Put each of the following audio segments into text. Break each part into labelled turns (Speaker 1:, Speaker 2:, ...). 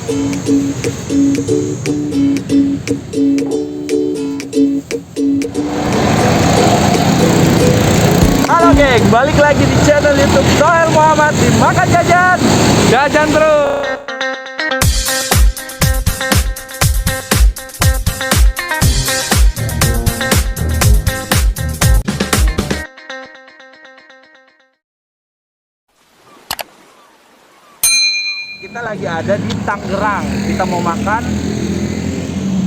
Speaker 1: Halo geng, balik lagi di channel YouTube Sohail Muhammad di Makan Jajan. Jajan terus. Kita lagi ada di Tangerang. Kita mau makan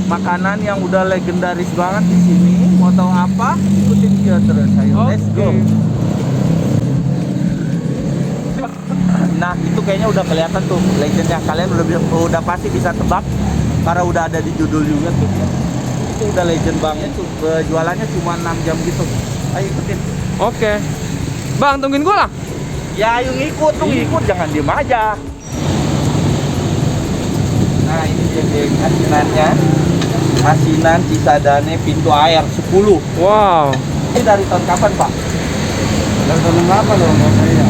Speaker 1: makanan yang udah legendaris banget di sini. Mau tahu apa? Ikutin dia terus. Ayo, let's go. Nah, itu kayaknya udah kelihatan tuh legendnya. Kalian udah pasti bisa tebak karena udah ada di judul juga tuh. Itu udah legend banget tuh. Jualannya cuma 6 jam gitu. Ayo ikutin.
Speaker 2: Oke. Bang, tungguin gua lah.
Speaker 1: Ya, ayo ngikut, tuh ngikut, jangan diem aja. Nah, ini dia geng, asinannya. Asinan Cisadane pintu air 10.
Speaker 2: Wow.
Speaker 1: Ini dari tahun kapan, Pak?
Speaker 3: Dari tahun 68 loh, nggak saya.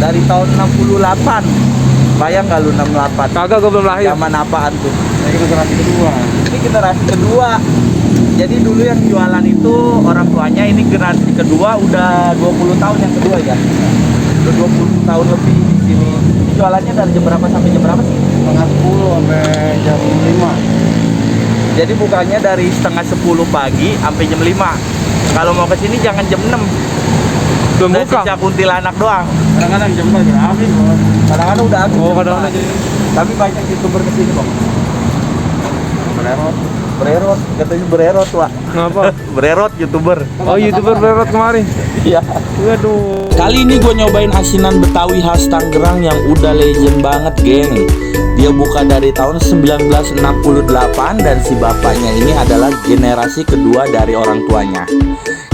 Speaker 1: Dari tahun 68. Bayang nggak lu 68?
Speaker 2: Kagak, gua belum lahir.
Speaker 1: Zaman apaan tuh?
Speaker 3: Saya generasi kedua.
Speaker 1: Ini generasi kedua. Jadi dulu yang jualan itu orang tuanya, ini generasi kedua udah 20 tahun yang kedua ya. Udah 20 tahun lebih di sini. Ini jualannya dari jam berapa sampai jam berapa sih?
Speaker 3: Setengah 10 sampai jam 5.
Speaker 1: Jadi bukanya dari setengah 10 pagi sampai jam 5. Kalau mau ke sini jangan jam 6.
Speaker 2: Belum
Speaker 1: Udah
Speaker 2: buka.
Speaker 1: sisa kuntilanak doang.
Speaker 3: Kadang-kadang jam 4 udah habis bos.
Speaker 1: Kadang-kadang udah habis.
Speaker 2: Oh,
Speaker 1: jam
Speaker 2: kadang-kadang
Speaker 1: 4. Tapi banyak YouTuber ke sini, Bang.
Speaker 3: Bererot.
Speaker 1: Bererot, katanya bererot, Wak.
Speaker 2: Ngapa?
Speaker 1: Bererot YouTuber.
Speaker 2: Oh, YouTuber berlewat kemari.
Speaker 1: Iya.
Speaker 2: Waduh.
Speaker 4: Kali ini gue nyobain asinan Betawi khas Tangerang yang udah legend banget, geng. Dia buka dari tahun 1968 dan si bapaknya ini adalah generasi kedua dari orang tuanya.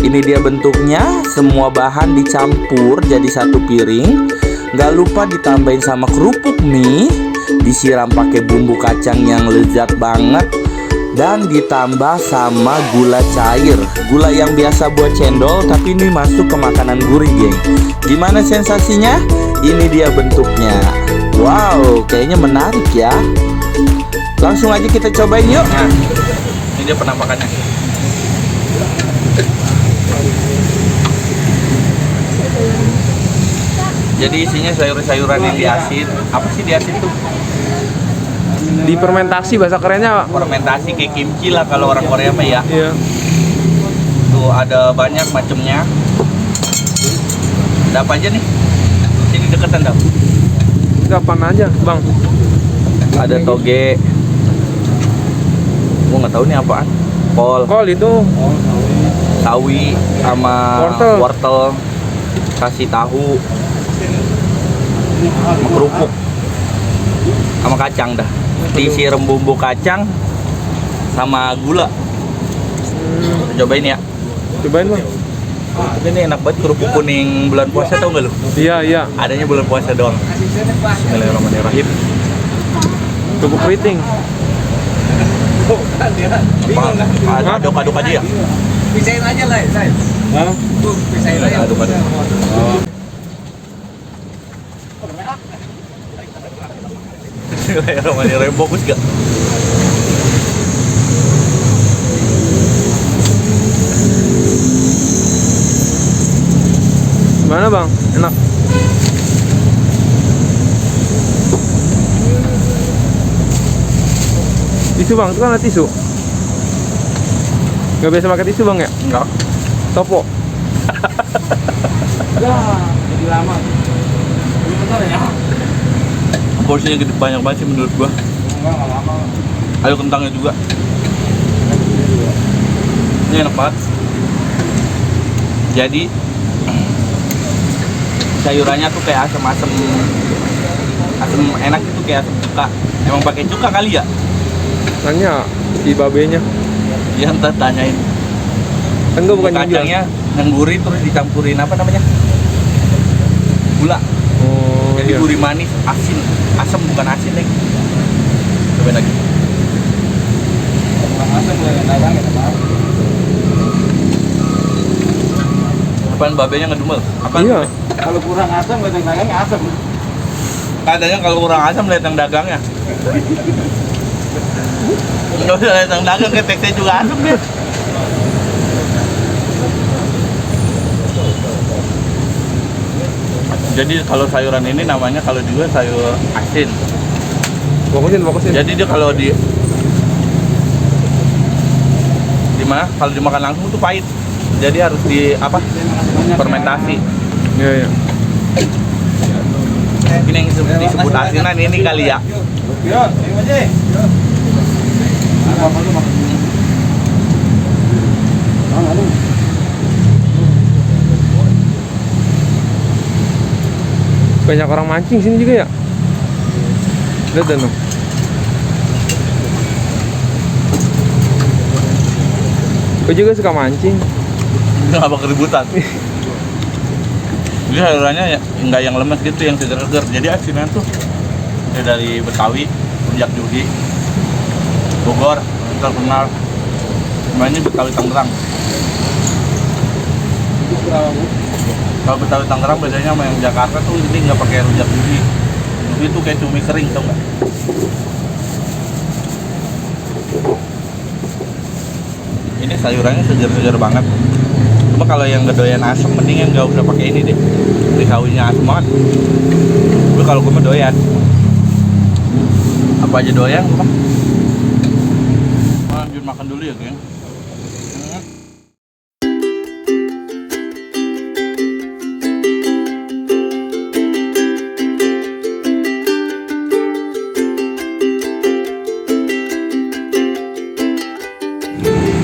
Speaker 4: Ini dia bentuknya, semua bahan dicampur jadi satu piring. Gak lupa ditambahin sama kerupuk mie, disiram pakai bumbu kacang yang lezat banget, dan ditambah sama gula cair. Gula yang biasa buat cendol, tapi ini masuk ke makanan gurih, geng. Gimana sensasinya? Ini dia bentuknya. Wow, kayaknya menarik ya. Langsung aja kita cobain yuk.
Speaker 1: Nah, ini dia penampakannya. Jadi isinya sayur-sayuran yang diasin. Apa sih diasin tuh?
Speaker 2: Difermentasi bahasa kerennya, Pak.
Speaker 1: Fermentasi kayak kimchi lah kalau orang Korea mah ya.
Speaker 2: Iya.
Speaker 1: Tuh ada banyak macamnya. Ada apa aja nih? Sini deketan dah.
Speaker 2: Kapan aja, Bang?
Speaker 1: Ada toge. Gua nggak tahu nih apaan. Kol,
Speaker 2: Kol itu.
Speaker 1: sawi, sama
Speaker 2: Wortel.
Speaker 1: wortel. Kasih tahu, sama kerupuk, sama kacang dah. Disiram bumbu kacang sama gula. Cobain ya.
Speaker 2: Cobain, Bang.
Speaker 1: Ini enak banget, kerupuk kuning bulan puasa, tau nggak lu?
Speaker 2: Iya, iya.
Speaker 1: Adanya bulan puasa doang. Bismillahirrahmanirrahim.
Speaker 2: Kerupuk keriting.
Speaker 1: Aduk-aduk aja ya?
Speaker 3: Pisahin aja lah, saya.
Speaker 2: Hah?
Speaker 3: Pisahin aja.
Speaker 1: Aduk-aduk. Bismillahirrahmanirrahim. Fokus gak?
Speaker 2: Gimana, Bang? Enak. Tisu, Bang. Itu kan ada tisu. Gak biasa pakai tisu, Bang, ya?
Speaker 1: Enggak.
Speaker 2: Topo.
Speaker 3: Ya, jadi lama. Bentar ya.
Speaker 1: Porsinya gede, banyak banget sih menurut gua.
Speaker 3: Enggak lama.
Speaker 1: Ada kentangnya juga. Ini enak banget. Jadi sayurannya tuh kayak asam-asam, asam enak itu kayak asam cuka. Emang pakai cuka kali ya?
Speaker 2: Tanya si babenya.
Speaker 1: Ya ntar tanyain.
Speaker 2: Kan gue bukan
Speaker 1: Kacangnya yang gurih terus dicampurin apa namanya? Gula.
Speaker 2: Oh,
Speaker 1: Jadi
Speaker 2: iya.
Speaker 1: gurih manis, asin, asam bukan asin lagi. Cobain lagi.
Speaker 3: Asam lah yang dagang ya, Pak.
Speaker 1: Apaan babenya ngedumel? Apaan?
Speaker 2: Iya.
Speaker 3: Kalau kurang asam, dagang-dagangnya asam.
Speaker 1: Katanya kalau kurang asam lihat yang dagangnya. Nggak usah datang dagang, keteknya juga asem deh. Jadi kalau sayuran ini namanya kalau juga sayur asin.
Speaker 2: Fokusin.
Speaker 1: Jadi dia kalau di mana? Kalau dimakan langsung tuh pahit. Jadi harus di apa? Fermentasi.
Speaker 2: Iya.
Speaker 1: Ini yang disebut asinan ini kali ya.
Speaker 3: Yo, ini aja.
Speaker 2: Banyak orang mancing sini juga ya. Lihat dan dong. Gue juga suka mancing.
Speaker 1: Itu nggak bakal keributan. Jadi sayurannya ya, nggak yang lemes gitu, yang seger-seger. Jadi asinan tuh ya dari Betawi, Rujak Judi, Bogor, terkenal. Cuma ini Betawi Tangerang. Kalau Betawi Tangerang bedanya sama yang Jakarta tuh ini nggak pakai rujak judi. Itu kayak cumi kering, tau nggak? Ini sayurannya segar-segar banget. Cuma kalau yang gedoyan asam mendingan nggak usah pakai ini deh. Ini sawinya asam banget. Tapi kalau gue mah doyan. Apa aja doyan, Bang? Lanjut makan dulu ya, geng.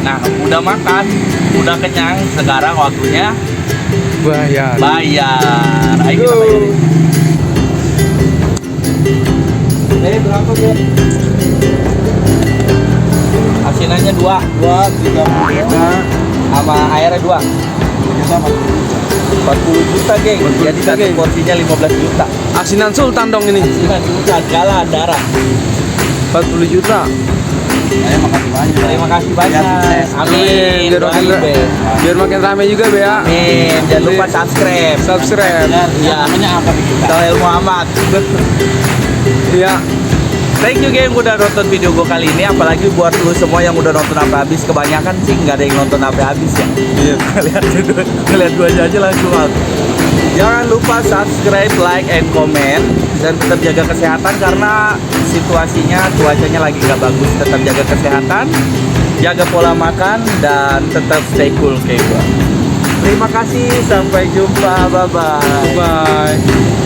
Speaker 1: Nah, udah makan, udah kenyang, sekarang waktunya
Speaker 2: Bayar.
Speaker 1: bayar. Ayo kita bayarin.
Speaker 3: Berapa ya?
Speaker 1: Asinannya 2
Speaker 3: 3
Speaker 1: sama airnya 2.
Speaker 3: kita
Speaker 1: 40 juta, geng.
Speaker 2: 40
Speaker 1: Jadi
Speaker 2: juta,
Speaker 1: satu
Speaker 2: geng.
Speaker 1: porsinya 15 juta.
Speaker 2: Asinan Sultan dong ini.
Speaker 1: Asinan juta, segala darah.
Speaker 2: 40 juta.
Speaker 3: Saya makasih banyak.
Speaker 1: Terima kasih banyak. Amin.
Speaker 2: Biar makin,
Speaker 1: Doain, Be.
Speaker 2: biar makin rame juga Be ya.
Speaker 1: Amin. Jangan lupa subscribe.
Speaker 2: Subscribe.
Speaker 1: Ya,
Speaker 3: Namanya apa nih kita?
Speaker 1: Doel Muhammad.
Speaker 2: Iya.
Speaker 1: Thank you, geng, udah nonton video gue kali ini. Apalagi buat lu semua yang udah nonton sampai habis. Kebanyakan sih nggak ada yang nonton sampai habis ya.
Speaker 2: Iya.
Speaker 1: Ngeliat gue aja langsung out. Jangan lupa subscribe, like, and comment. Dan tetap jaga kesehatan karena situasinya, cuacanya lagi nggak bagus. Tetap jaga kesehatan, jaga pola makan, dan tetap stay cool kayak gue. Terima kasih, sampai jumpa, bye-bye.
Speaker 2: Bye.